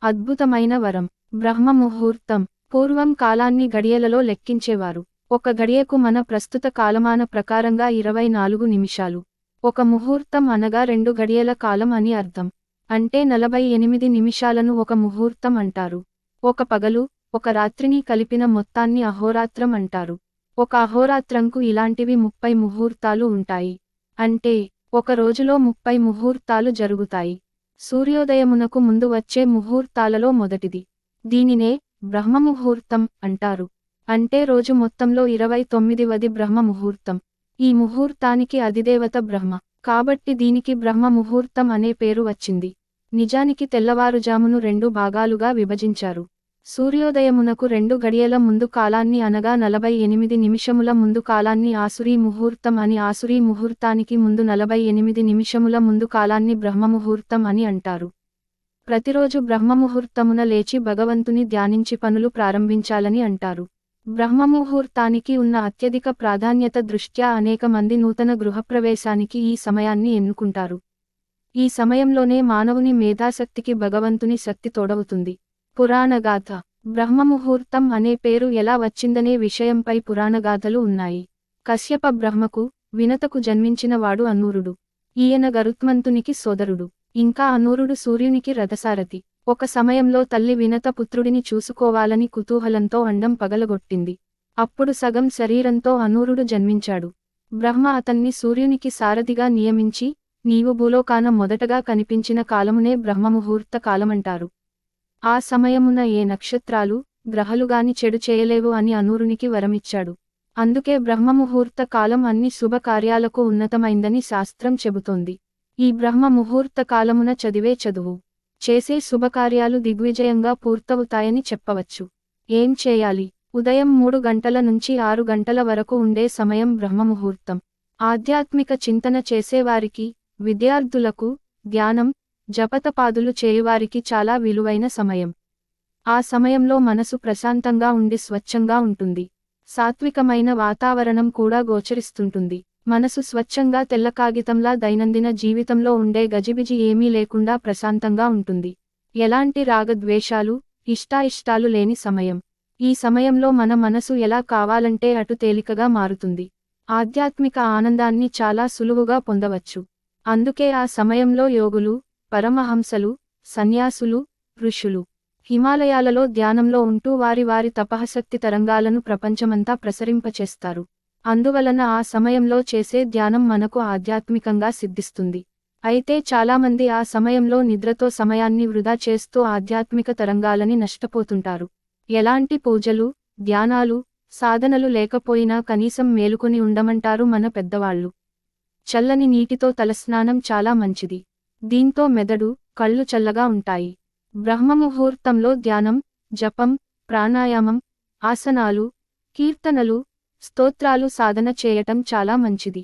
అద్భుతమైన వరం. బ్రహ్మ ముహూర్తం. పూర్వం కాలాన్ని గడియలలో లెక్కించేవారు. ఒక గడియకు మన ప్రస్తుత కాలమాన ప్రకారంగా 24 నిమిషాలు. ఒక ముహూర్తం అనగా 2 గడియల కాలం అని అర్థం. అంటే 48 నిమిషాలను ఒక ముహూర్తం అంటారు. ఒక పగలు, ఒక రాత్రిని కలిపిన మొత్తాన్ని అహోరాత్రం అంటారు. ఒక అహోరాత్రంకు ఇలాంటివి 30 ముహూర్తాలు ఉంటాయి. అంటే ఒక రోజులో 30 ముహూర్తాలు జరుగుతాయి. సూర్యోదయమునకు ముందు వచ్చే ముహూర్తాలలో మొదటిది. దీనినే బ్రహ్మముహూర్తం అంటారు. అంటే రోజు మొత్తంలో 29వది బ్రహ్మ ముహూర్తం. ఈ ముహూర్తానికి అధిదేవత బ్రహ్మ. కాబట్టి దీనికి బ్రహ్మ ముహూర్తం అనే పేరు వచ్చింది. నిజానికి తెల్లవారుజామును 2 భాగాలుగా విభజించారు. సూర్యోదయమునకు 2 గడియల ముందు కాలాన్ని అనగా 48 నిమిషముల ముందు కాలాన్ని ఆసురీ ముహూర్తం అని, ఆసురీ ముహూర్తానికి ముందు 48 నిమిషముల ముందు కాలాన్ని బ్రహ్మముహూర్తం అని అంటారు. ప్రతిరోజు బ్రహ్మముహూర్తమున లేచి భగవంతుని ధ్యానించి పనులు ప్రారంభించాలని అంటారు. బ్రహ్మముహూర్తానికి ఉన్న అత్యధిక ప్రాధాన్యత దృష్ట్యా అనేక మంది నూతన గృహప్రవేశానికి ఈ సమయాన్ని ఎన్నుకుంటారు. ఈ సమయంలోనే మానవుని మేధాశక్తికి భగవంతుని శక్తి తోడవుతుంది. పురాణగాథ. బ్రహ్మముహూర్తం అనే పేరు ఎలా వచ్చిందనే విషయంపై పురాణగాథలు ఉన్నాయి. కశ్యప బ్రహ్మకు, వినతకు జన్మించిన వాడు అనూరుడు. ఈయన గరుత్మంతునికి సోదరుడు. ఇంకా అనూరుడు సూర్యునికి రథసారథి. ఒక సమయంలో తల్లి వినత పుత్రుడిని చూసుకోవాలని కుతూహలంతో అండం పగలగొట్టింది. అప్పుడు సగం శరీరంతో అనూరుడు జన్మించాడు. బ్రహ్మ అతన్ని సూర్యునికి సారథిగా నియమించి, నీవు భూలోకాన మొదటగా కనిపించిన కాలమునే బ్రహ్మముహూర్త కాలమంటారు. ఆ సమయమున ఏ నక్షత్రాలు, గ్రహాలుగాని చెడు చేయలేవు అని అనూరునికి వరమిచ్చాడు. అందుకే బ్రహ్మముహూర్త కాలం అన్ని శుభకార్యాలకు ఉన్నతమైందని శాస్త్రం చెబుతోంది. ఈ బ్రహ్మ ముహూర్త కాలమున చదివే చదువు, చేసే శుభకార్యాలు దిగ్విజయంగా పూర్తవుతాయని చెప్పవచ్చు. ఏం చేయాలి? ఉదయం 3 గంటల నుంచి 6 గంటల వరకు ఉండే సమయం బ్రహ్మముహూర్తం. ఆధ్యాత్మిక చింతన చేసేవారికి, విద్యార్థులకు, ధ్యానం, జపతపాదులు చేయువారికి చాలా విలువైన సమయం. ఆ సమయంలో మనసు ప్రశాంతంగా ఉండి స్వచ్ఛంగా ఉంటుంది. సాత్వికమైన వాతావరణం కూడా గోచరిస్తుంటుంది. మనసు స్వచ్ఛంగా తెల్ల కాగితంలా దైనందిన జీవితంలో ఉండే గజిబిజి ఏమీ లేకుండా ప్రశాంతంగా ఉంటుంది. ఎలాంటి రాగద్వేషాలు, ఇష్టాయిష్టాలు లేని సమయం. ఈ సమయంలో మన మనసు ఎలా కావాలంటే అటు తేలికగా మారుతుంది. ఆధ్యాత్మిక ఆనందాన్ని చాలా సులువుగా పొందవచ్చు. అందుకే ఆ సమయంలో యోగులు, పరమహంసలు, సన్యాసులు, ఋషులు హిమాలయాలలో ధ్యానంలో ఉంటూ వారి వారి తపఃశక్తి తరంగాలను ప్రపంచమంతా ప్రసరింపచేస్తారు. అందువలన ఆ సమయంలో చేసే ధ్యానం మనకు ఆధ్యాత్మికంగా సిద్ధిస్తుంది. అయితే చాలామంది ఆ సమయంలో నిద్రతో సమయాన్ని వృధా చేస్తూ ఆధ్యాత్మిక తరంగాలని నష్టపోతుంటారు. ఎలాంటి పూజలు, ధ్యానాలు, సాధనలు లేకపోయినా కనీసం మేలుకొని ఉండమంటారు మన పెద్దవాళ్ళు. చల్లని నీటితో తలస్నానం చాలా మంచిది. దీంతో మెదడు, కళ్ళు చల్లగా ఉంటాయి. బ్రహ్మముహూర్తంలో ధ్యానం, జపం, ప్రాణాయామం, ఆసనాలు, కీర్తనలు, స్తోత్రాలు సాధన చేయటం చాలా మంచిది.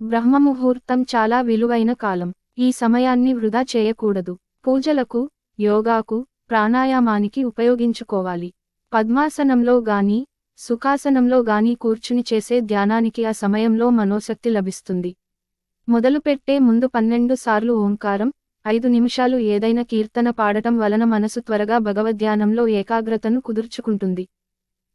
బ్రహ్మముహూర్తం చాలా విలువైన కాలం. ఈ సమయాన్ని వృధా చేయకూడదు. పూజలకు, యోగాకు, ప్రాణాయామానికి ఉపయోగించుకోవాలి. పద్మాసనంలో గానీ, సుఖాసనంలో గానీ కూర్చుని చేసే ధ్యానానికి ఆ సమయంలో మనోశక్తి లభిస్తుంది. మొదలుపెట్టే ముందు 12 సార్లు ఓంకారం, 5 నిమిషాలు ఏదైనా కీర్తన పాడటం వలన మనసు త్వరగా భగవద్ధ్యానంలో ఏకాగ్రతను కుదుర్చుకుంటుంది.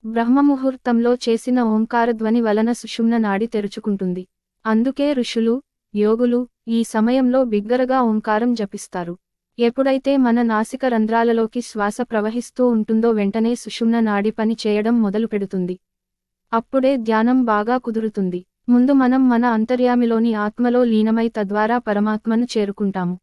బ్రహ్మముహూర్తంలో చేసిన ఓంకారధ్వని వలన సుషుమ్న నాడి తెరుచుకుంటుంది. అందుకే ఋషులు, యోగులు ఈ సమయంలో బిగ్గరగా ఓంకారం జపిస్తారు. ఎప్పుడైతే మన నాసిక రంధ్రాలలోకి శ్వాస ప్రవహిస్తూ ఉంటుందో వెంటనే సుషుమ్న నాడి పని చేయడం మొదలుపెడుతుంది. అప్పుడే ధ్యానం బాగా కుదురుతుంది. ముందు మనం మన అంతర్యామిలోని ఆత్మలో లీనమై తద్వారా పరమాత్మను చేరుకుంటాము.